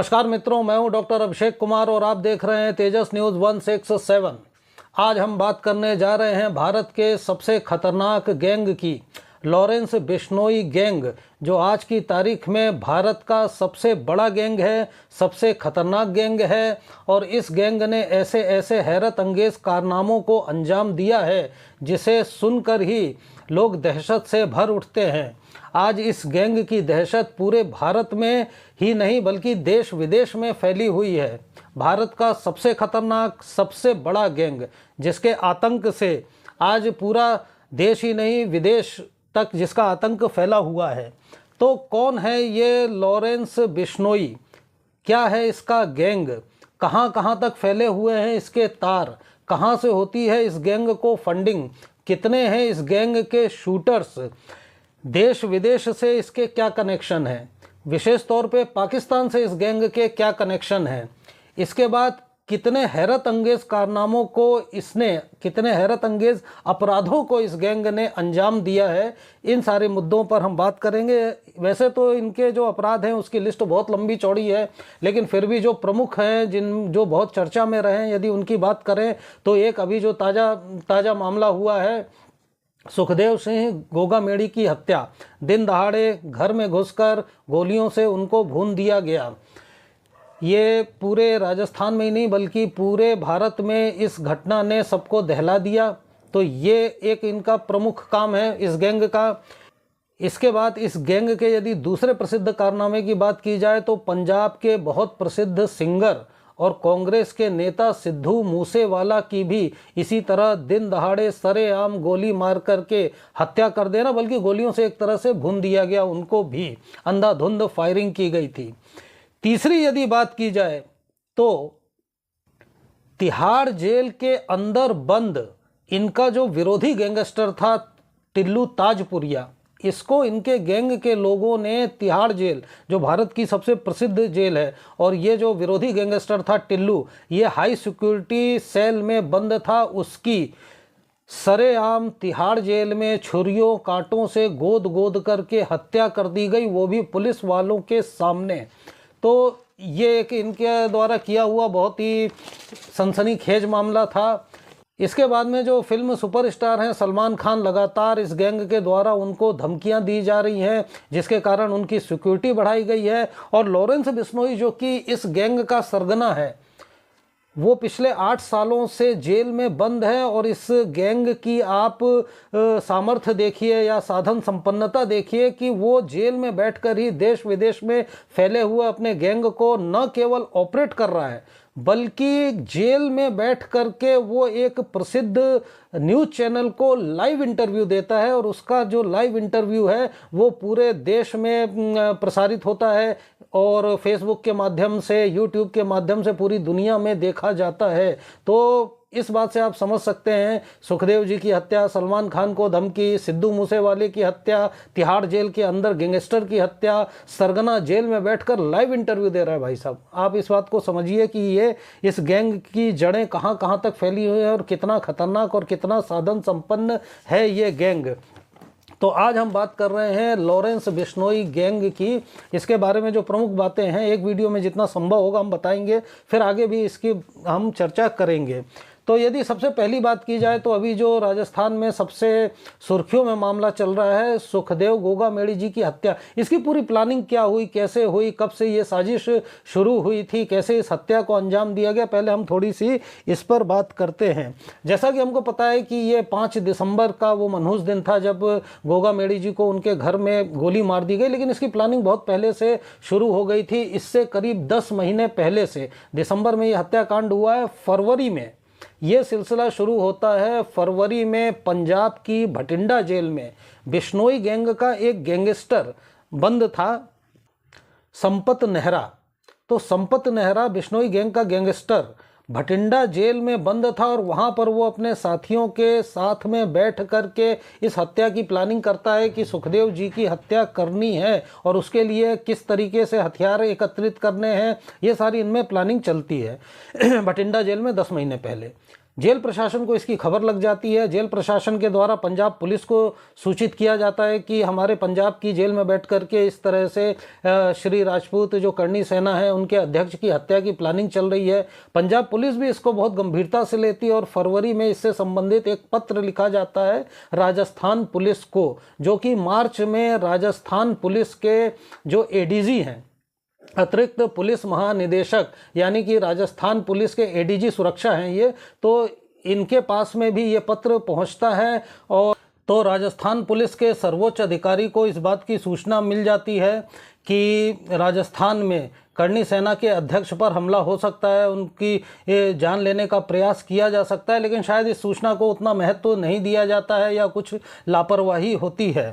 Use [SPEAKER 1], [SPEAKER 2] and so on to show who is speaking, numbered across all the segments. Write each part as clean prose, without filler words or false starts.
[SPEAKER 1] नमस्कार मित्रों, मैं हूं डॉक्टर अभिषेक कुमार और आप देख रहे हैं तेजस न्यूज़ 167। आज हम बात करने जा रहे हैं भारत के सबसे खतरनाक गैंग की, लॉरेंस बिश्नोई गैंग, जो आज की तारीख में भारत का सबसे बड़ा गैंग है, सबसे खतरनाक गैंग है। और इस गैंग ने ऐसे ऐसे हैरत अंगेज कारनामों को अंजाम दिया है जिसे सुनकर ही लोग दहशत से भर उठते हैं। आज इस गैंग की दहशत पूरे भारत में ही नहीं बल्कि देश विदेश में फैली हुई है। भारत का सबसे खतरनाक, सबसे बड़ा गैंग, जिसके आतंक से आज पूरा देश ही नहीं विदेश तक जिसका आतंक फैला हुआ है। तो कौन है ये लॉरेंस बिश्नोई? क्या है इसका गैंग? कहाँ कहाँ तक फैले हुए हैं इसके तार? कहाँ से होती है इस गैंग को फंडिंग? कितने हैं इस गैंग के शूटर्स? देश विदेश से इसके क्या कनेक्शन है? विशेष तौर पे पाकिस्तान से इस गैंग के क्या कनेक्शन है? इसके बाद कितने हैरत अंगेज कारनामों को कितने हैरत अंगेज अपराधों को इस गैंग ने अंजाम दिया है, इन सारे मुद्दों पर हम बात करेंगे। वैसे तो इनके जो अपराध हैं उसकी लिस्ट बहुत लंबी चौड़ी है, लेकिन फिर भी जो प्रमुख हैं, जो बहुत चर्चा में रहे हैं, यदि उनकी बात करें तो एक अभी जो ताज़ा मामला हुआ है, सुखदेव सिंह गोगामेड़ी की हत्या। दिन दहाड़े घर में घुसकर गोलियों से उनको भून दिया गया। ये पूरे राजस्थान में ही नहीं बल्कि पूरे भारत में इस घटना ने सबको दहला दिया। तो ये एक इनका प्रमुख काम है इस गैंग का। इसके बाद इस गैंग के यदि दूसरे प्रसिद्ध कारनामे की बात की जाए तो पंजाब के बहुत प्रसिद्ध सिंगर और कांग्रेस के नेता सिद्धू मूसेवाला की भी इसी तरह दिन दहाड़े सरेआम गोली मार करके हत्या कर देना, बल्कि गोलियों से एक तरह से भून दिया गया, उनको भी अंधाधुंध फायरिंग की गई थी। तीसरी यदि बात की जाए तो तिहाड़ जेल के अंदर बंद इनका जो विरोधी गैंगस्टर था टिल्लू ताजपुरिया, इसको इनके गैंग के लोगों ने तिहाड़ जेल, जो भारत की सबसे प्रसिद्ध जेल है, और ये जो विरोधी गैंगस्टर था टिल्लू, ये हाई सिक्योरिटी सेल में बंद था, उसकी सरेआम तिहाड़ जेल में छुरियों कांटों से गोद गोद करके हत्या कर दी गई, वो भी पुलिस वालों के सामने। तो ये एक इनके द्वारा किया हुआ बहुत ही सनसनीखेज मामला था। इसके बाद में जो फिल्म सुपरस्टार हैं सलमान खान, लगातार इस गैंग के द्वारा उनको धमकियां दी जा रही हैं, जिसके कारण उनकी सिक्योरिटी बढ़ाई गई है। और लॉरेंस बिश्नोई जो कि इस गैंग का सरगना है, वो पिछले 8 सालों से जेल में बंद है। और इस गैंग की आप सामर्थ्य देखिए या साधन संपन्नता देखिए कि वो जेल में बैठकर ही देश विदेश में फैले हुए अपने गैंग को न केवल ऑपरेट कर रहा है, बल्कि जेल में बैठ करके वो एक प्रसिद्ध न्यूज़ चैनल को लाइव इंटरव्यू देता है, और उसका जो लाइव इंटरव्यू है वो पूरे देश में प्रसारित होता है और फेसबुक के माध्यम से, यूट्यूब के माध्यम से पूरी दुनिया में देखा जाता है। तो इस बात से आप समझ सकते हैं, सुखदेव जी की हत्या, सलमान खान को धमकी, सिद्धू मूसेवाले की हत्या, तिहाड़ जेल के अंदर गैंगस्टर की हत्या, सरगना जेल में बैठकर लाइव इंटरव्यू दे रहा है। भाई साहब, आप इस बात को समझिए कि ये इस गैंग की जड़ें कहाँ कहाँ तक फैली हुई है और कितना खतरनाक और कितना साधन संपन्न है ये गैंग। तो आज हम बात कर रहे हैं लॉरेंस बिश्नोई गैंग की। इसके बारे में जो प्रमुख बातें हैं, एक वीडियो में जितना संभव होगा हम बताएंगे, फिर आगे भी इसकी हम चर्चा करेंगे। तो यदि सबसे पहली बात की जाए तो अभी जो राजस्थान में सबसे सुर्खियों में मामला चल रहा है, सुखदेव गोगामेड़ी जी की हत्या, इसकी पूरी प्लानिंग क्या हुई, कैसे हुई, कब से ये साजिश शुरू हुई थी, कैसे इस हत्या को अंजाम दिया गया, पहले हम थोड़ी सी इस पर बात करते हैं। जैसा कि हमको पता है कि ये 5 दिसंबर का वो मनहूस दिन था जब गोगामेड़ी जी को उनके घर में गोली मार दी गई, लेकिन इसकी प्लानिंग बहुत पहले से शुरू हो गई थी। इससे करीब 10 महीने पहले से, दिसंबर में ये हत्याकांड हुआ है, फरवरी में ये सिलसिला शुरू होता है। फरवरी में पंजाब की भटिंडा जेल में बिश्नोई गैंग का एक गैंगस्टर बंद था, संपत नेहरा। तो संपत नेहरा बिश्नोई गैंग का गैंगस्टर भटिंडा जेल में बंद था, और वहाँ पर वो अपने साथियों के साथ में बैठ करके इस हत्या की प्लानिंग करता है कि सुखदेव जी की हत्या करनी है और उसके लिए किस तरीके से हथियार एकत्रित करने हैं, ये सारी इनमें प्लानिंग चलती है भटिंडा जेल में 10 महीने पहले। जेल प्रशासन को इसकी खबर लग जाती है। जेल प्रशासन के द्वारा पंजाब पुलिस को सूचित किया जाता है कि हमारे पंजाब की जेल में बैठ करके इस तरह से श्री राजपूत जो करणी सेना है उनके अध्यक्ष की हत्या की प्लानिंग चल रही है। पंजाब पुलिस भी इसको बहुत गंभीरता से लेती है और फरवरी में इससे संबंधित एक पत्र लिखा जाता है राजस्थान पुलिस को, जो कि मार्च में राजस्थान पुलिस के जो एडीजी हैं, अतिरिक्त पुलिस महानिदेशक यानी कि राजस्थान पुलिस के एडीजी सुरक्षा हैं ये, तो इनके पास में भी ये पत्र पहुंचता है और तो राजस्थान पुलिस के सर्वोच्च अधिकारी को इस बात की सूचना मिल जाती है कि राजस्थान में करणी सेना के अध्यक्ष पर हमला हो सकता है, उनकी जान लेने का प्रयास किया जा सकता है, लेकिन शायद इस सूचना को उतना महत्व नहीं दिया जाता है या कुछ लापरवाही होती है।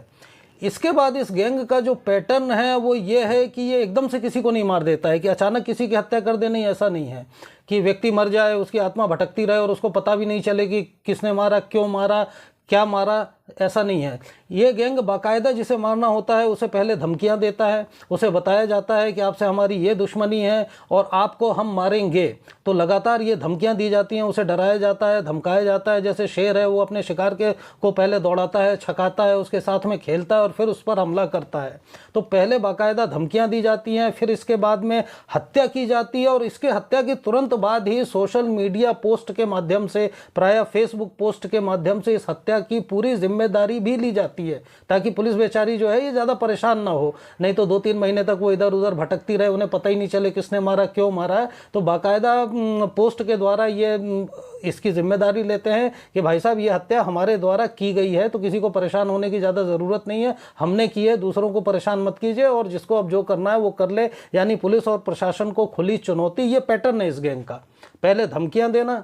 [SPEAKER 1] इसके बाद इस गैंग का जो पैटर्न है वो ये है कि ये एकदम से किसी को नहीं मार देता है कि अचानक किसी की हत्या कर दे, नहीं, ऐसा नहीं है कि व्यक्ति मर जाए, उसकी आत्मा भटकती रहे और उसको पता भी नहीं चले कि किसने मारा, क्यों मारा, क्या मारा, ऐसा नहीं है। ये गैंग बाकायदा जिसे मारना होता है उसे पहले धमकियां देता है, उसे बताया जाता है कि आपसे हमारी ये दुश्मनी है और आपको हम मारेंगे, तो लगातार ये धमकियां दी जाती हैं, उसे डराया जाता है, धमकाया जाता है। जैसे शेर है, वो अपने शिकार के को पहले दौड़ाता है, छकाता है, उसके साथ में खेलता है और फिर उस पर हमला करता है। तो पहले बाकायदा धमकियां दी जाती हैं, फिर इसके बाद में हत्या की जाती है और इसके हत्या के तुरंत बाद ही सोशल मीडिया पोस्ट के माध्यम से, प्रायः फेसबुक पोस्ट के माध्यम से इस हत्या की पूरी जिम्मेदारी भी ली जाती है, ताकि पुलिस बेचारी जो है ये ज़्यादा परेशान ना हो। नहीं तो 2-3 महीने तक वो इधर उधर भटकती रहे, उन्हें पता ही नहीं चले किसने मारा, क्यों मारा है। तो बाकायदा पोस्ट के द्वारा ये इसकी जिम्मेदारी लेते हैं कि भाई साहब ये हत्या हमारे द्वारा की गई है, तो किसी को परेशान होने की ज़्यादा ज़रूरत नहीं है, हमने की है, दूसरों को परेशान मत कीजिए और जिसको अब जो करना है वो कर ले। यानी पुलिस और प्रशासन को खुली चुनौती, ये पैटर्न है इस गैंग का। पहले धमकियां देना,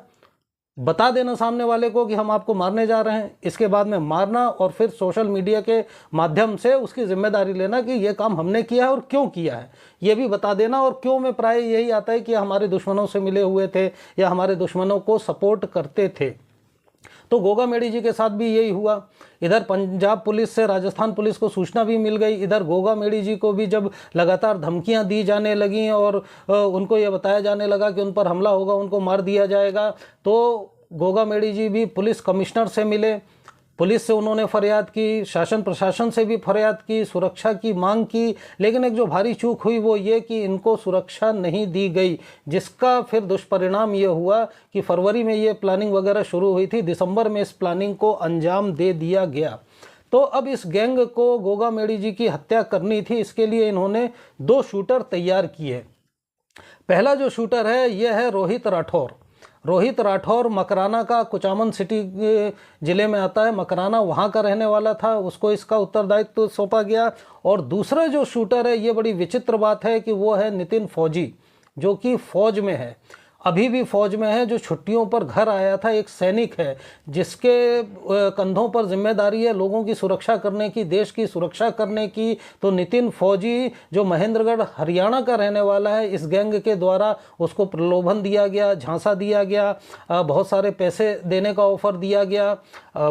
[SPEAKER 1] बता देना सामने वाले को कि हम आपको मारने जा रहे हैं, इसके बाद में मारना और फिर सोशल मीडिया के माध्यम से उसकी जिम्मेदारी लेना कि ये काम हमने किया है और क्यों किया है, ये भी बता देना। और क्यों में प्राय यही आता है कि हमारे दुश्मनों से मिले हुए थे या हमारे दुश्मनों को सपोर्ट करते थे। तो गोगा मेडी जी के साथ भी यही हुआ। इधर पंजाब पुलिस से राजस्थान पुलिस को सूचना भी मिल गई, इधर गोगा मेडी जी को भी जब लगातार धमकियां दी जाने लगीं और उनको ये बताया जाने लगा कि उन पर हमला होगा, उनको मार दिया जाएगा, तो गोगा मेडी जी भी पुलिस कमिश्नर से मिले, पुलिस से उन्होंने फरियाद की, शासन प्रशासन से भी फरियाद की, सुरक्षा की मांग की, लेकिन एक जो भारी चूक हुई वो ये कि इनको सुरक्षा नहीं दी गई, जिसका फिर दुष्परिणाम ये हुआ कि फरवरी में ये प्लानिंग वगैरह शुरू हुई थी, दिसंबर में इस प्लानिंग को अंजाम दे दिया गया। तो अब इस गैंग को गोगा मेडी जी की हत्या करनी थी, इसके लिए इन्होंने 2 शूटर तैयार किए। पहला जो शूटर है यह है रोहित राठौर। रोहित राठौर मकराना का, कुचामन सिटी ज़िले में आता है, मकराना वहाँ का रहने वाला था, उसको इसका उत्तरदायित्व सौंपा गया। और दूसरा जो शूटर है, ये बड़ी विचित्र बात है कि वो है नितिन फौजी, जो कि फ़ौज में है, अभी भी फौज में है, जो छुट्टियों पर घर आया था, एक सैनिक है जिसके कंधों पर जिम्मेदारी है लोगों की सुरक्षा करने की, देश की सुरक्षा करने की। तो नितिन फौजी जो महेंद्रगढ़ हरियाणा का रहने वाला है, इस गैंग के द्वारा उसको प्रलोभन दिया गया, झांसा दिया गया, बहुत सारे पैसे देने का ऑफर दिया गया,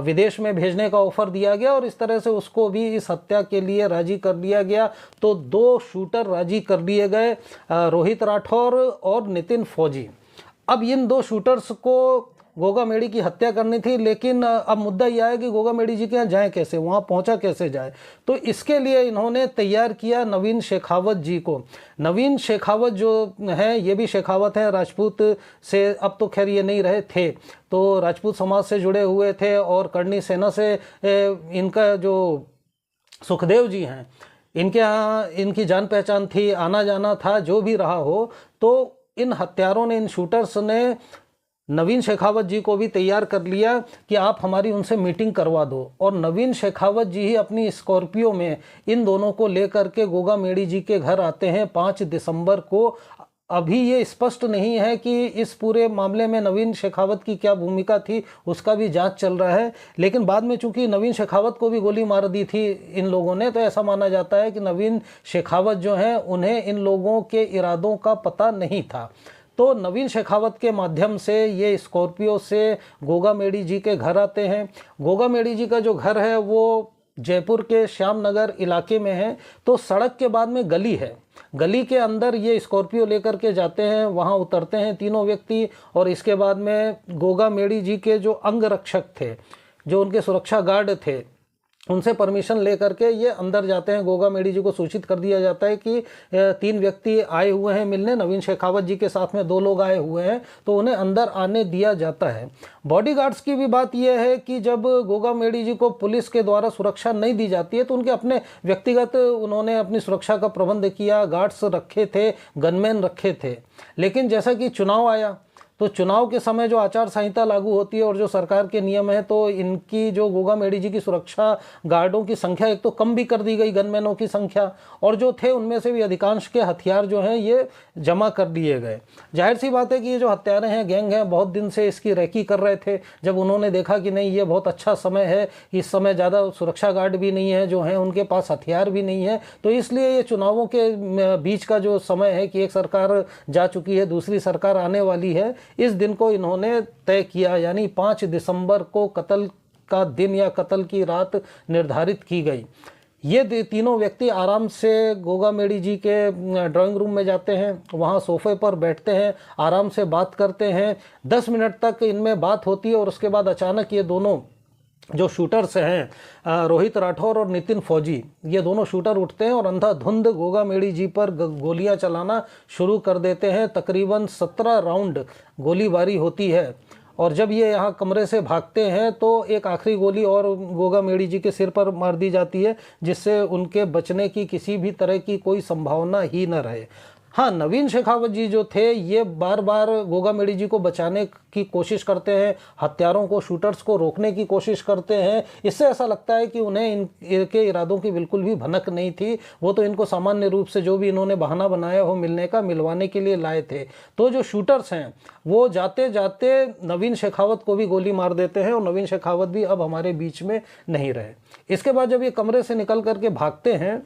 [SPEAKER 1] विदेश में भेजने का ऑफर दिया गया और इस तरह से उसको भी इस हत्या के लिए राजी कर दिया गया। तो 2 शूटर राजी कर दिए गए, रोहित राठौर और नितिन फौजी। अब इन 2 शूटर्स को गोगा मेडी की हत्या करनी थी, लेकिन अब मुद्दा यह है कि गोगा मेडी जी के यहाँ जाए कैसे, वहाँ पहुँचा कैसे जाए। तो इसके लिए इन्होंने तैयार किया नवीन शेखावत जी को। नवीन शेखावत जो है, ये भी शेखावत है, राजपूत से, अब तो खैर ये नहीं रहे थे, तो राजपूत समाज से जुड़े हुए थे और करणी सेना से इनका जो सुखदेव जी हैं, इनके यहाँ इनकी जान पहचान थी, आना जाना था, जो भी रहा हो। तो इन हत्यारों ने, इन शूटर्स ने नवीन शेखावत जी को भी तैयार कर लिया कि आप हमारी उनसे मीटिंग करवा दो। और नवीन शेखावत जी ही अपनी स्कॉर्पियो में इन दोनों को लेकर के गोगा मेडी जी के घर आते हैं 5 दिसंबर को। अभी ये स्पष्ट नहीं है कि इस पूरे मामले में नवीन शेखावत की क्या भूमिका थी, उसका भी जांच चल रहा है। लेकिन बाद में चूंकि नवीन शेखावत को भी गोली मार दी थी इन लोगों ने, तो ऐसा माना जाता है कि नवीन शेखावत जो हैं उन्हें इन लोगों के इरादों का पता नहीं था। तो नवीन शेखावत के माध्यम से ये स्कॉर्पियो से गोगा मेडी जी के घर आते हैं। गोगा मेडी जी का जो घर है वो जयपुर के श्याम नगर इलाके में है। तो सड़क के बाद में गली है, गली के अंदर ये स्कॉर्पियो लेकर के जाते हैं, वहाँ उतरते हैं तीनों व्यक्ति, और इसके बाद में गोगा मेडी जी के जो अंग रक्षक थे, जो उनके सुरक्षा गार्ड थे, उनसे परमिशन लेकर के ये अंदर जाते हैं। गोगा मेडी जी को सूचित कर दिया जाता है कि 3 व्यक्ति आए हुए हैं मिलने, नवीन शेखावत जी के साथ में 2 लोग आए हुए हैं, तो उन्हें अंदर आने दिया जाता है। बॉडीगार्ड्स की भी बात यह है कि जब गोगा मेडी जी को पुलिस के द्वारा सुरक्षा नहीं दी जाती है तो उनके अपने व्यक्तिगत उन्होंने अपनी सुरक्षा का प्रबंध किया, गार्ड्स रखे थे, गनमैन रखे थे। लेकिन जैसा कि चुनाव आया तो चुनाव के समय जो आचार संहिता लागू होती है और जो सरकार के नियम है, तो इनकी जो गोगा मेडी जी की सुरक्षा गार्डों की संख्या एक तो कम भी कर दी गई, गनमैनों की संख्या, और जो थे उनमें से भी अधिकांश के हथियार जो हैं ये जमा कर दिए गए। जाहिर सी बात है कि ये जो हत्यारे हैं, गैंग हैं, बहुत दिन से इसकी रैकी कर रहे थे। जब उन्होंने देखा कि नहीं ये बहुत अच्छा समय है, इस समय ज़्यादा सुरक्षा गार्ड भी नहीं है जो हैं, उनके पास हथियार भी नहीं है, तो इसलिए ये चुनावों के बीच का जो समय है कि एक सरकार जा चुकी है, दूसरी सरकार आने वाली है, इस दिन को इन्होंने तय किया, यानी 5 दिसंबर को कत्ल का दिन या कत्ल की रात निर्धारित की गई। ये तीनों व्यक्ति आराम से गोगा मेडी जी के ड्राइंग रूम में जाते हैं, वहाँ सोफे पर बैठते हैं, आराम से बात करते हैं। 10 मिनट तक इनमें बात होती है और उसके बाद अचानक ये दोनों जो शूटर्स हैं, रोहित राठौर और नितिन फौजी, ये दोनों शूटर उठते हैं और अंधाधुंध गोगा मेडी जी पर गोलियां चलाना शुरू कर देते हैं। तकरीबन 17 राउंड गोलीबारी होती है, और जब ये यहाँ कमरे से भागते हैं तो एक आखिरी गोली और गोगा मेडी जी के सिर पर मार दी जाती है, जिससे उनके बचने की किसी भी तरह की कोई संभावना ही न रहे। हाँ, नवीन शेखावत जी जो थे ये बार बार गोगा मेडी जी को बचाने की कोशिश करते हैं, हत्यारों को, शूटर्स को रोकने की कोशिश करते हैं। इससे ऐसा लगता है कि उन्हें इनके इरादों की बिल्कुल भी भनक नहीं थी। वो तो इनको सामान्य रूप से जो भी इन्होंने बहाना बनाया हो मिलने का, मिलवाने के लिए लाए थे। तो जो शूटर्स हैं वो जाते जाते नवीन शेखावत को भी गोली मार देते हैं और नवीन शेखावत भी अब हमारे बीच में नहीं रहे। इसके बाद जब ये कमरे से निकल करके भागते हैं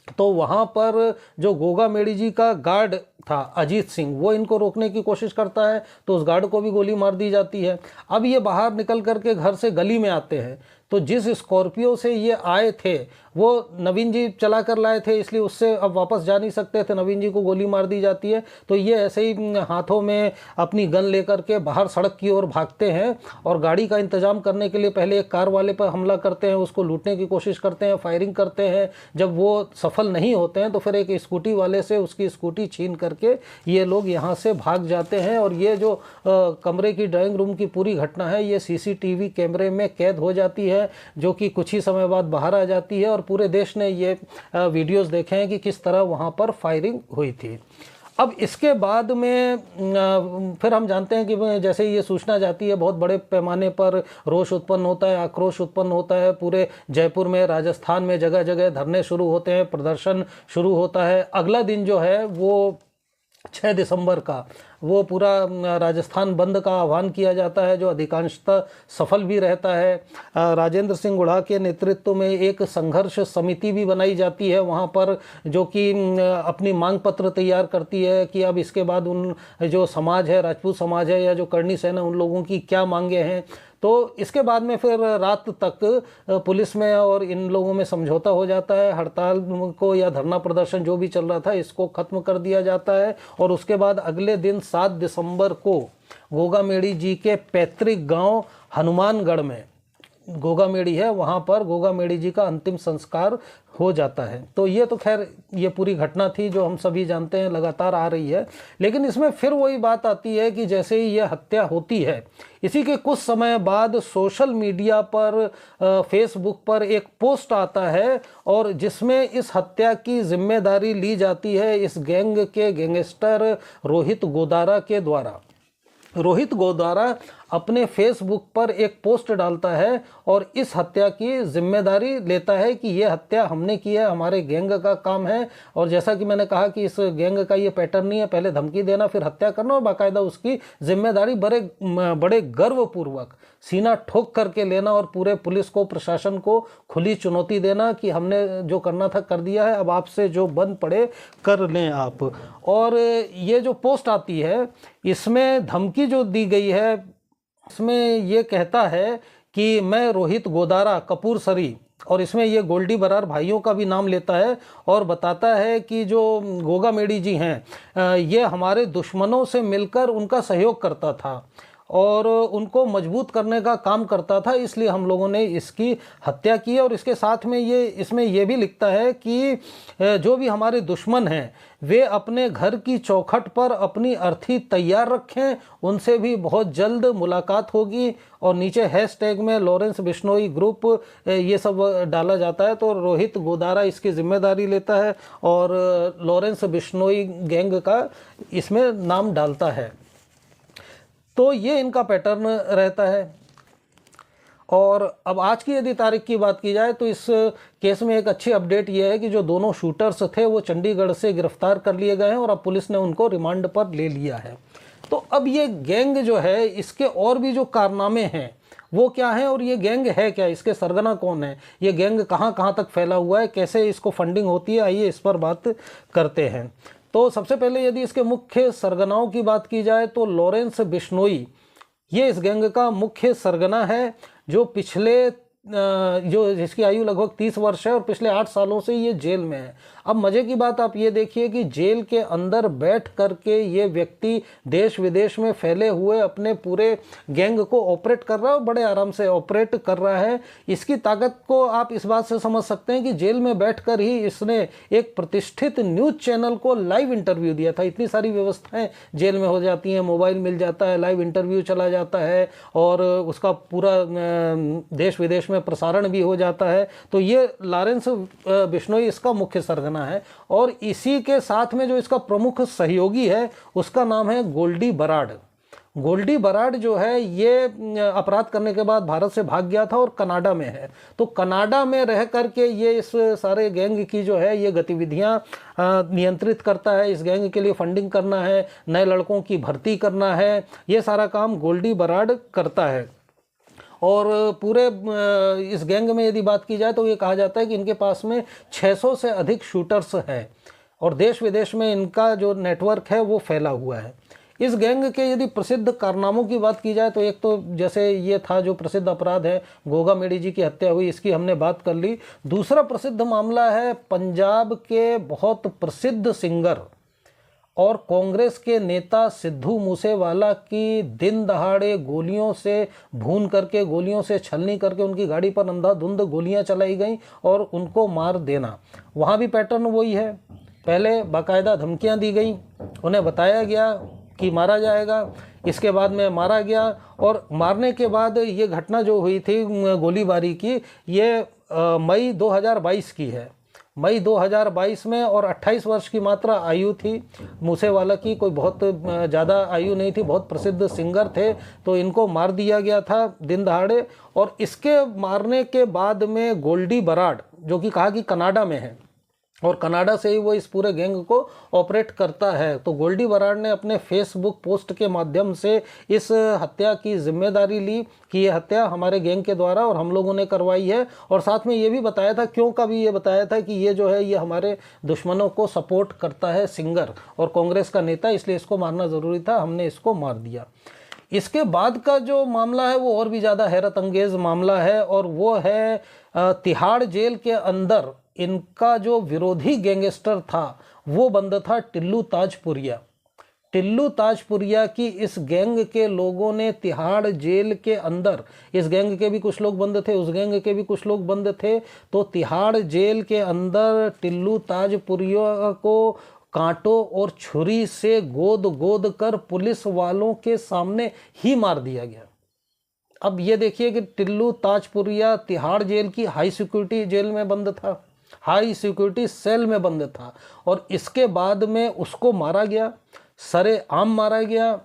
[SPEAKER 1] तो वहाँ पर जो गोगा मेडी जी का गार्ड था अजीत सिंह, वो इनको रोकने की कोशिश करता है, तो उस गार्ड को भी गोली मार दी जाती है। अब ये बाहर निकल करके घर से गली में आते हैं, तो जिस स्कॉर्पियो से ये आए थे वो नवीन जी चला कर लाए थे, इसलिए उससे अब वापस जा नहीं सकते थे। नवीन जी को गोली मार दी जाती है, तो ये ऐसे ही हाथों में अपनी गन लेकर के बाहर सड़क की ओर भागते हैं और गाड़ी का इंतजाम करने के लिए पहले एक कार वाले पर हमला करते हैं, उसको लूटने की कोशिश करते हैं, फायरिंग करते हैं। जब वो सफल नहीं होते हैं तो फिर एक स्कूटी वाले से उसकी स्कूटी छीन करके ये लोग यहाँ से भाग जाते हैं। और ये जो कमरे की ड्राइंग रूम की पूरी घटना है ये CCTV कैमरे में कैद हो जाती है, जो कि कुछ ही समय बाद बाहर आ जाती है, और पूरे देश ने ये वीडियोस देखे हैं कि किस तरह वहाँ पर फायरिंग हुई थी। अब इसके बाद में फिर हम जानते हैं कि जैसे ये सूचना जाती है बहुत बड़े पैमाने पर रोष उत्पन्न होता है, आक्रोश उत्पन्न होता है। पूरे जयपुर में, राजस्थान में जगह जगह धरने शुरू होते हैं, प्रदर्शन शुरू होता है। अगला दिन जो है वो 6 दिसंबर का वो पूरा राजस्थान बंद का आह्वान किया जाता है, जो अधिकांशतः सफल भी रहता है। राजेंद्र सिंह गुढ़ा के नेतृत्व में एक संघर्ष समिति भी बनाई जाती है वहाँ पर, जो कि अपनी मांग पत्र तैयार करती है कि अब इसके बाद उन जो समाज है, राजपूत समाज है या जो करणी सेना, उन लोगों की क्या मांगे हैं। तो इसके बाद में फिर रात तक पुलिस में और इन लोगों में समझौता हो जाता है। हड़ताल को या धरना प्रदर्शन जो भी चल रहा था इसको ख़त्म कर दिया जाता है, और उसके बाद अगले दिन 7 दिसंबर को गोगा मेडी जी के पैतृक गांव हनुमानगढ़ में गोगा मेडी है, वहाँ पर गोगा मेडी जी का अंतिम संस्कार हो जाता है। तो ये तो खैर ये पूरी घटना थी जो हम सभी जानते हैं, लगातार आ रही है। लेकिन इसमें फिर वही बात आती है कि जैसे ही ये हत्या होती है, इसी के कुछ समय बाद सोशल मीडिया पर, फेसबुक पर एक पोस्ट आता है, और जिसमें इस हत्या की जिम्मेदारी ली जाती है इस गैंग के गैंगस्टर रोहित गोदारा के द्वारा। रोहित गोदारा अपने फेसबुक पर एक पोस्ट डालता है और इस हत्या की जिम्मेदारी लेता है कि ये हत्या हमने की है, हमारे गैंग का काम है। और जैसा कि मैंने कहा कि इस गैंग का ये पैटर्न नहीं है, पहले धमकी देना फिर हत्या करना, और बाकायदा उसकी जिम्मेदारी बड़े गर्वपूर्वक सीना ठोक करके लेना, और पूरे पुलिस को, प्रशासन को खुली चुनौती देना कि हमने जो करना था कर दिया है, अब आपसे जो बंद पड़े कर लें आप। और ये जो पोस्ट आती है इसमें धमकी जो दी गई है, इसमें ये कहता है कि मैं रोहित गोदारा कपूरसरी और इसमें ये गोल्डी बरार भाइयों का भी नाम लेता है और बताता है कि जो गोगा मेडी जी हैं ये हमारे दुश्मनों से मिलकर उनका सहयोग करता था और उनको मजबूत करने का काम करता था, इसलिए हम लोगों ने इसकी हत्या की। और इसके साथ में इसमें ये भी लिखता है कि जो भी हमारे दुश्मन हैं वे अपने घर की चौखट पर अपनी अर्थी तैयार रखें, उनसे भी बहुत जल्द मुलाकात होगी। और नीचे हैशटैग में लॉरेंस बिश्नोई ग्रुप ये सब डाला जाता है, तो रोहित गोदारा इसकी जिम्मेदारी लेता है और लॉरेंस बिश्नोई गैंग का इसमें नाम डालता है। तो ये इनका पैटर्न रहता है। और अब आज की यदि तारीख की बात की जाए तो इस केस में एक अच्छी अपडेट ये है कि जो दोनों शूटर्स थे वो चंडीगढ़ से गिरफ्तार कर लिए गए हैं और अब पुलिस ने उनको रिमांड पर ले लिया है। तो अब ये गैंग जो है इसके और भी जो कारनामे हैं वो क्या है और ये गैंग है क्या, इसके सरगना कौन है, ये गैंग कहाँ कहाँ तक फैला हुआ है, कैसे इसको फंडिंग होती है, आइए इस पर बात करते हैं। तो सबसे पहले यदि इसके मुख्य सरगनाओं की बात की जाए तो लॉरेंस बिश्नोई ये इस गैंग का मुख्य सरगना है, जो जिसकी आयु लगभग 30 वर्ष है और पिछले 8 सालों से ये जेल में है। अब मज़े की बात आप ये देखिए कि जेल के अंदर बैठ करके ये व्यक्ति देश विदेश में फैले हुए अपने पूरे गैंग को ऑपरेट कर रहा है और बड़े आराम से ऑपरेट कर रहा है। इसकी ताकत को आप इस बात से समझ सकते हैं कि जेल में बैठकर ही इसने एक प्रतिष्ठित न्यूज़ चैनल को लाइव इंटरव्यू दिया था। इतनी सारी व्यवस्थाएं जेल में हो जाती हैं, मोबाइल मिल जाता है, लाइव इंटरव्यू चला जाता है और उसका पूरा देश विदेश में प्रसारण भी हो जाता है। तो ये लॉरेंस बिश्नोई इसका मुख्य सरगना है। और इसी के साथ में जो इसका प्रमुख सहयोगी है उसका नाम है गोल्डी बराड। गोल्डी बराड जो है ये अपराध करने के बाद भारत से भाग गया था और कनाडा में है। तो कनाडा में रह करके ये इस सारे गैंग की जो है ये गतिविधियां नियंत्रित करता है। इस गैंग के लिए फंडिंग करना है, नए लड़कों की भर्ती करना है, ये सारा काम गोल्डी बराड करता है। और पूरे इस गैंग में यदि बात की जाए तो ये कहा जाता है कि इनके पास में 600 से अधिक शूटर्स हैं और देश विदेश में इनका जो नेटवर्क है वो फैला हुआ है। इस गैंग के यदि प्रसिद्ध कारनामों की बात की जाए तो एक तो जैसे ये था जो प्रसिद्ध अपराध है गोगा मेडी जी की हत्या हुई, इसकी हमने बात कर ली। दूसरा प्रसिद्ध मामला है पंजाब के बहुत प्रसिद्ध सिंगर और कांग्रेस के नेता सिद्धू मूसेवाला की दिन दहाड़े गोलियों से भून करके, गोलियों से छलनी करके उनकी गाड़ी पर अंधाधुंध गोलियां चलाई गई और उनको मार देना। वहाँ भी पैटर्न वही है, पहले बाकायदा धमकियां दी गई, उन्हें बताया गया कि मारा जाएगा, इसके बाद में मारा गया। और मारने के बाद ये घटना जो हुई थी गोलीबारी की, ये मई 2022 की है, मई 2022 में, और 28 वर्ष की मात्र आयु थी मूसेवाला की, कोई बहुत ज़्यादा आयु नहीं थी, बहुत प्रसिद्ध सिंगर थे। तो इनको मार दिया गया था दिन दहाड़े। और इसके मारने के बाद में गोल्डी बराड जो कि कहा कि कनाडा में है और कनाडा से ही वो इस पूरे गैंग को ऑपरेट करता है, तो गोल्डी बराड ने अपने फेसबुक पोस्ट के माध्यम से इस हत्या की जिम्मेदारी ली कि ये हत्या हमारे गैंग के द्वारा और हम लोगों ने करवाई है। और साथ में ये भी बताया था, क्यों का भी ये बताया था कि ये जो है ये हमारे दुश्मनों को सपोर्ट करता है, सिंगर और कांग्रेस का नेता, इसलिए इसको मारना ज़रूरी था, हमने इसको मार दिया। इसके बाद का जो मामला है वो और भी ज़्यादा हैरत अंगेज मामला है और वो है तिहाड़ जेल के अंदर इनका जो विरोधी गैंगस्टर था वो बंद था टिल्लू ताजपुरिया। टिल्लू ताजपुरिया की इस गैंग के लोगों ने तिहाड़ जेल के अंदर, इस गैंग के भी कुछ लोग बंद थे, उस गैंग के भी कुछ लोग बंद थे, तो तिहाड़ जेल के अंदर टिल्लू ताजपुरिया को कांटों और छुरी से गोद गोद कर पुलिस वालों के सामने ही मार दिया गया। अब ये देखिए कि टिल्लू ताजपुरिया तिहाड़ जेल की हाई सिक्योरिटी जेल में बंद था, हाई सिक्योरिटी सेल में बंद था, और इसके बाद में उसको मारा गया, सरेआम मारा गया।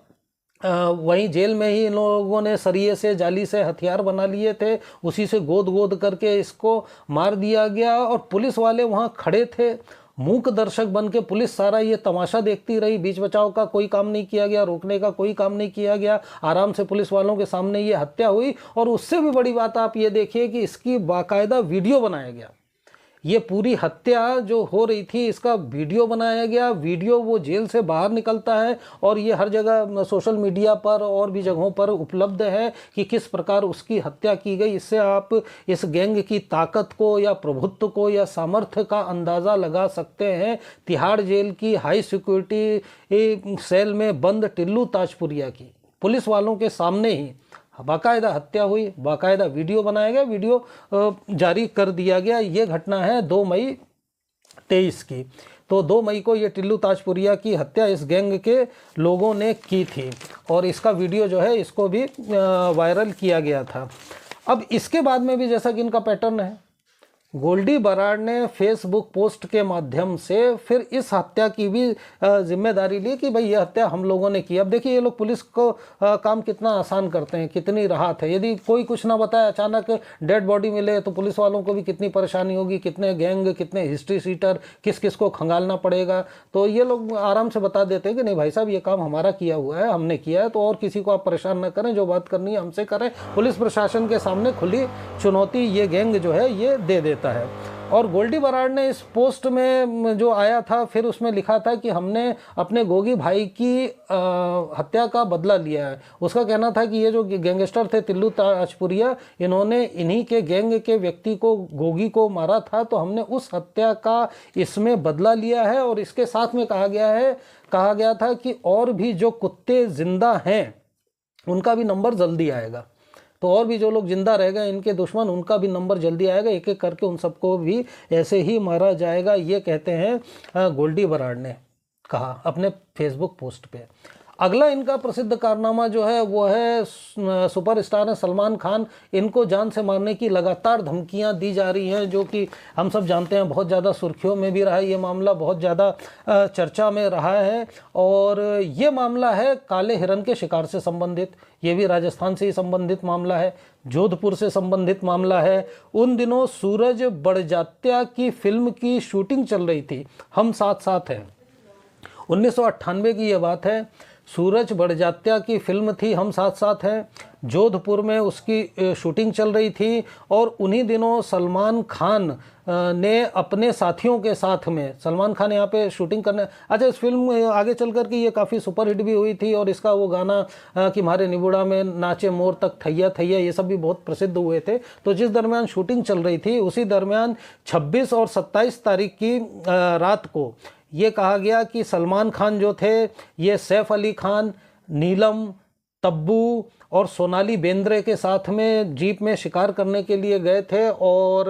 [SPEAKER 1] वहीं जेल में ही इन लोगों ने सरिये से, जाली से हथियार बना लिए थे, उसी से गोद गोद करके इसको मार दिया गया। और पुलिस वाले वहाँ खड़े थे, मूक दर्शक बन के पुलिस सारा ये तमाशा देखती रही, बीच बचाव का कोई काम नहीं किया गया, रोकने का कोई काम नहीं किया गया, आराम से पुलिस वालों के सामने ये हत्या हुई। और उससे भी बड़ी बात आप ये देखिए कि इसकी बाकायदा वीडियो बनाया गया, ये पूरी हत्या जो हो रही थी इसका वीडियो बनाया गया। वीडियो वो जेल से बाहर निकलता है और ये हर जगह सोशल मीडिया पर और भी जगहों पर उपलब्ध है कि किस प्रकार उसकी हत्या की गई। इससे आप इस गैंग की ताकत को या प्रभुत्व को या सामर्थ्य का अंदाज़ा लगा सकते हैं। तिहाड़ जेल की हाई सिक्योरिटी सेल में बंद टिल्लू ताजपुरिया की पुलिस वालों के सामने ही बाकायदा हत्या हुई, बाकायदा वीडियो बनाया गया, वीडियो जारी कर दिया गया। ये घटना है 2 मई 23 की। तो 2 मई को ये टिल्लू ताजपुरिया की हत्या इस गैंग के लोगों ने की थी और इसका वीडियो जो है इसको भी वायरल किया गया था। अब इसके बाद में भी जैसा कि इनका पैटर्न है, गोल्डी बराड़ ने फेसबुक पोस्ट के माध्यम से फिर इस हत्या की भी जिम्मेदारी ली कि भाई ये हत्या हम लोगों ने की। अब देखिए ये लोग पुलिस को काम कितना आसान करते हैं, कितनी राहत है। यदि कोई कुछ ना बताए, अचानक डेड बॉडी मिले तो पुलिस वालों को भी कितनी परेशानी होगी, कितने गैंग, कितने हिस्ट्री सीटर, किस किस को खंगालना पड़ेगा। तो ये लोग आराम से बता देते हैं कि नहीं भाई साहब ये काम हमारा किया हुआ है, हमने किया है, तो और किसी को आप परेशान न करें, जो बात करनी है हमसे करें। पुलिस प्रशासन के सामने खुली चुनौती ये गैंग जो है ये दे देता है। और गोल्डी बराड़ ने इस पोस्ट में जो आया था फिर उसमें लिखा था कि हमने अपने गोगी भाई की हत्या का बदला लिया है। उसका कहना था कि ये जो गैंगस्टर थे टिल्लू ताजपुरिया, इन्होंने इन्हीं के गैंग के व्यक्ति को, गोगी को मारा था, तो हमने उस हत्या का इसमें बदला लिया है। और इसके साथ में कहा गया था कि और भी जो कुत्ते जिंदा हैं उनका भी नंबर जल्दी आएगा। तो और भी जो लोग जिंदा रह गए इनके दुश्मन, उनका भी नंबर जल्दी आएगा, एक एक करके उन सबको भी ऐसे ही मारा जाएगा। ये कहते हैं गोल्डी बराड़ ने कहा अपने फेसबुक पोस्ट पे। अगला इनका प्रसिद्ध कारनामा जो है वो है सुपरस्टार है सलमान खान। इनको जान से मारने की लगातार धमकियां दी जा रही हैं, जो कि हम सब जानते हैं बहुत ज़्यादा सुर्खियों में भी रहा है। ये मामला बहुत ज़्यादा चर्चा में रहा है और ये मामला है काले हिरन के शिकार से संबंधित। ये भी राजस्थान से ही संबंधित मामला है, जोधपुर से संबंधित मामला है। उन दिनों सूरज बड़जात्या की फिल्म की शूटिंग चल रही थी, हम साथ साथ हैं। 1998 की ये बात है। सूरज बड़जात्या की फिल्म थी हम साथ साथ हैं, जोधपुर में उसकी शूटिंग चल रही थी। और उन्हीं दिनों सलमान खान ने अपने साथियों के साथ में, सलमान खान यहाँ पे शूटिंग करने, अच्छा इस फिल्म आगे चल कर के ये काफ़ी सुपरहिट भी हुई थी और इसका वो गाना कि म्हारे निबुड़ा में नाचे मोर तक थैया थैया, ये सब भी बहुत प्रसिद्ध हुए थे। तो जिस दरमियान शूटिंग चल रही थी उसी दरमियान 26 और 27 तारीख की रात को ये कहा गया कि सलमान खान जो थे ये सैफ अली खान, नीलम, तब्बू और सोनाली बेंद्रे के साथ में जीप में शिकार करने के लिए गए थे। और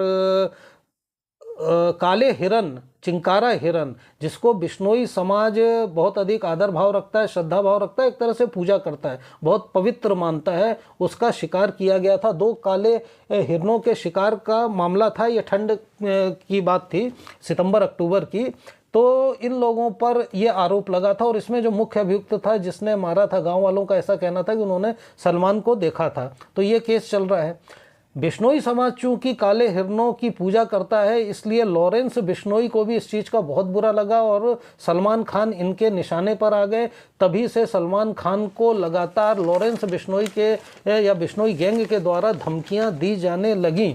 [SPEAKER 1] काले हिरन, चिंकारा हिरन, जिसको बिश्नोई समाज बहुत अधिक आदर भाव रखता है, श्रद्धा भाव रखता है, एक तरह से पूजा करता है, बहुत पवित्र मानता है, उसका शिकार किया गया था। 2 काले हिरनों के शिकार का मामला था। ये ठंड की बात थी, सितंबर अक्टूबर की। तो इन लोगों पर ये आरोप लगा था और इसमें जो मुख्य अभियुक्त था जिसने मारा था, गांव वालों का ऐसा कहना था कि उन्होंने सलमान को देखा था। तो ये केस चल रहा है। बिश्नोई समाज चूंकि काले हिरनों की पूजा करता है, इसलिए लॉरेंस बिश्नोई को भी इस चीज़ का बहुत बुरा लगा और सलमान खान इनके निशाने पर आ गए। तभी से सलमान खान को लगातार लॉरेंस बिश्नोई के या बिश्नोई गैंग के द्वारा धमकियां दी जाने लगीं।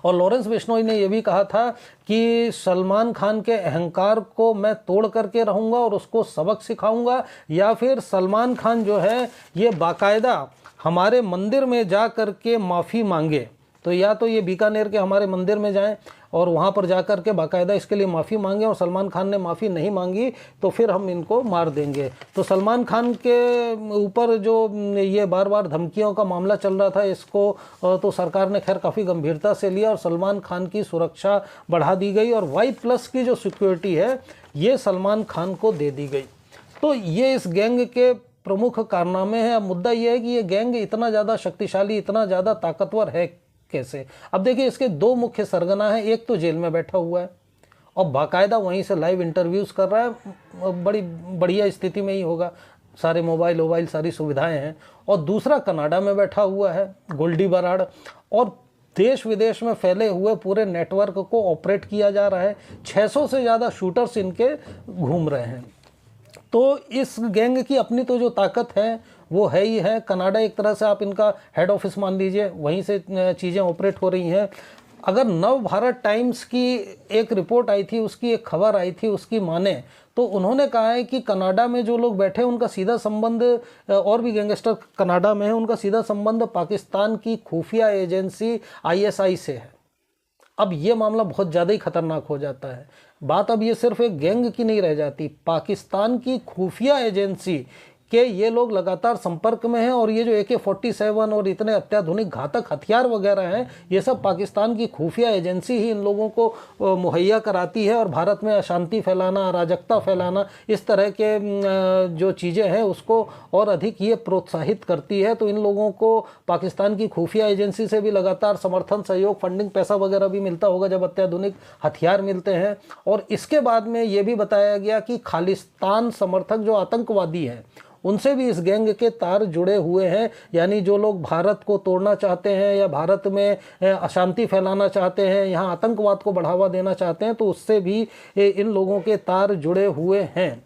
[SPEAKER 1] और लॉरेंस बिश्नोई ने यह भी कहा था कि सलमान खान के अहंकार को मैं तोड़ करके रहूँगा और उसको सबक सिखाऊंगा, या फिर सलमान खान जो है ये बाकायदा हमारे मंदिर में जा कर के माफ़ी मांगे। तो या तो ये बीकानेर के हमारे मंदिर में जाएं और वहाँ पर जा कर के बाकायदा इसके लिए माफ़ी मांगे, और सलमान खान ने माफ़ी नहीं मांगी तो फिर हम इनको मार देंगे। तो सलमान खान के ऊपर जो ये बार बार धमकियों का मामला चल रहा था, इसको तो सरकार ने खैर काफ़ी गंभीरता से लिया और सलमान खान की सुरक्षा बढ़ा दी गई और Y+ की जो सिक्योरिटी है ये सलमान खान को दे दी गई। तो ये इस गैंग के प्रमुख कारनामे हैं। अब मुद्दा ये है कि ये गैंग इतना ज़्यादा शक्तिशाली, इतना ज़्यादा ताकतवर है कैसे। अब देखिए इसके 2 मुख्य सरगना हैं। एक तो जेल में बैठा हुआ है और बाकायदा वहीं से लाइव इंटरव्यूज़ कर रहा है, बड़ी बढ़िया स्थिति में ही होगा, सारे मोबाइल सारी सुविधाएं हैं। और दूसरा कनाडा में बैठा हुआ है गोल्डी बराड़, और देश विदेश में फैले हुए पूरे नेटवर्क को ऑपरेट किया जा रहा है। 600 से ज़्यादा शूटर्स इनके घूम रहे हैं। तो इस गैंग की अपनी तो जो ताकत है वो है ही है। कनाडा एक तरह से आप इनका हेड ऑफिस मान लीजिए, वहीं से चीज़ें ऑपरेट हो रही हैं। अगर नव भारत टाइम्स की एक रिपोर्ट आई थी, उसकी एक खबर आई थी, उसकी माने तो उन्होंने कहा है कि कनाडा में जो लोग बैठे उनका सीधा संबंध, और भी गैंगस्टर कनाडा में है, उनका सीधा संबंध पाकिस्तान की खुफिया एजेंसी ISI से है। अब ये मामला बहुत ज़्यादा ही खतरनाक हो जाता है। बात अब ये सिर्फ एक गैंग की नहीं रह जाती, पाकिस्तान की खुफिया एजेंसी के ये लोग लगातार संपर्क में हैं, और ये जो AK-47 और इतने अत्याधुनिक घातक हथियार वगैरह हैं, ये सब पाकिस्तान की खुफिया एजेंसी ही इन लोगों को मुहैया कराती है, और भारत में अशांति फैलाना, अराजकता फैलाना, इस तरह के जो चीज़ें हैं उसको और अधिक ये प्रोत्साहित करती है। तो इन लोगों को पाकिस्तान की खुफिया एजेंसी से भी लगातार समर्थन, सहयोग, फंडिंग, पैसा वगैरह भी मिलता होगा जब अत्याधुनिक हथियार मिलते हैं। और इसके बाद में ये भी बताया गया कि खालिस्तान समर्थक जो आतंकवादी हैं उनसे भी इस गैंग के तार जुड़े हुए हैं, यानी जो लोग भारत को तोड़ना चाहते हैं या भारत में अशांति फैलाना चाहते हैं, यहाँ आतंकवाद को बढ़ावा देना चाहते हैं, तो उससे भी इन लोगों के तार जुड़े हुए हैं।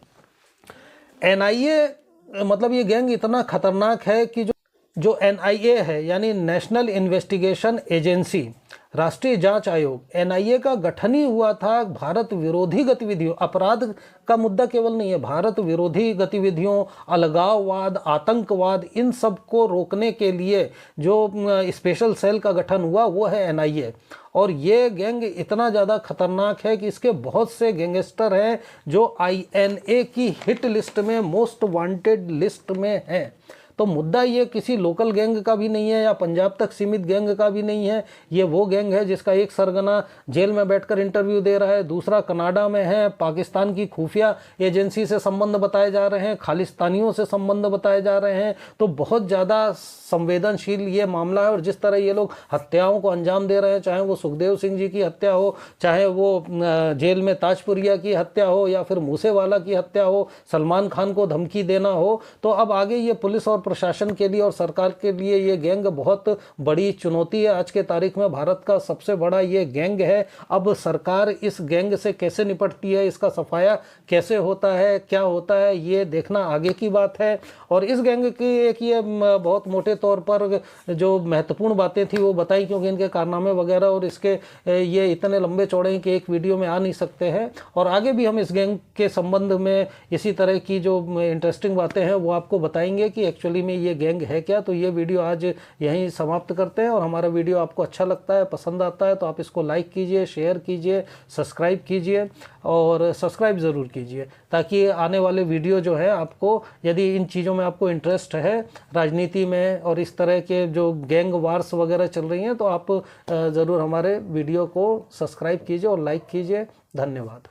[SPEAKER 1] NIA मतलब ये गैंग इतना खतरनाक है कि जो NIA है, यानी नेशनल इन्वेस्टिगेशन एजेंसी, राष्ट्रीय जांच आयोग, NIA का गठन ही हुआ था भारत विरोधी गतिविधियों, अपराध का मुद्दा केवल नहीं है, भारत विरोधी गतिविधियों, अलगाववाद, आतंकवाद, इन सब को रोकने के लिए जो स्पेशल सेल का गठन हुआ वो है NIA। और ये गैंग इतना ज़्यादा खतरनाक है कि इसके बहुत से गैंगस्टर हैं जो INA की हिट लिस्ट में, मोस्ट वांटेड लिस्ट में हैं। तो मुद्दा ये किसी लोकल गैंग का भी नहीं है या पंजाब तक सीमित गैंग का भी नहीं है। ये वो गैंग है जिसका एक सरगना जेल में बैठकर इंटरव्यू दे रहा है, दूसरा कनाडा में है, पाकिस्तान की खुफिया एजेंसी से संबंध बताए जा रहे हैं, खालिस्तानियों से संबंध बताए जा रहे हैं। तो बहुत ज़्यादा संवेदनशील ये मामला है। और जिस तरह ये लोग हत्याओं को अंजाम दे रहे हैं, चाहे वो सुखदेव सिंह जी की हत्या हो, चाहे वो जेल में ताजपुरिया की हत्या हो, या फिर मूसेवाला की हत्या हो, सलमान खान को धमकी देना हो, तो अब आगे ये पुलिस और प्रशासन के लिए और सरकार के लिए ये गैंग बहुत बड़ी चुनौती है। आज के तारीख में भारत का सबसे बड़ा ये गैंग है। अब सरकार इस गैंग से कैसे निपटती है, इसका सफाया कैसे होता है, क्या होता है, ये देखना आगे की बात है। और इस गैंग की एक ये बहुत मोटे तौर पर जो महत्वपूर्ण बातें थी वो बताई, क्योंकि इनके कारनामे वगैरह और इसके ये इतने लंबे चौड़े हैं कि एक वीडियो में आ नहीं सकते हैं। और आगे भी हम इस गैंग के संबंध में इसी तरह की जो इंटरेस्टिंग बातें हैं वो आपको बताएंगे कि एक्चुअली में ये गैंग है क्या। तो ये वीडियो आज यहीं समाप्त करते हैं। और हमारा वीडियो आपको अच्छा लगता है, पसंद आता है, तो आप इसको लाइक कीजिए, शेयर कीजिए, सब्सक्राइब कीजिए, और सब्सक्राइब ज़रूर कीजिए, ताकि आने वाले वीडियो जो है आपको, यदि इन चीज़ों में आपको इंटरेस्ट है, राजनीति में और इस तरह के जो गैंग वार्स वगैरह चल रही हैं, तो आप ज़रूर हमारे वीडियो को सब्सक्राइब कीजिए और लाइक कीजिए। धन्यवाद।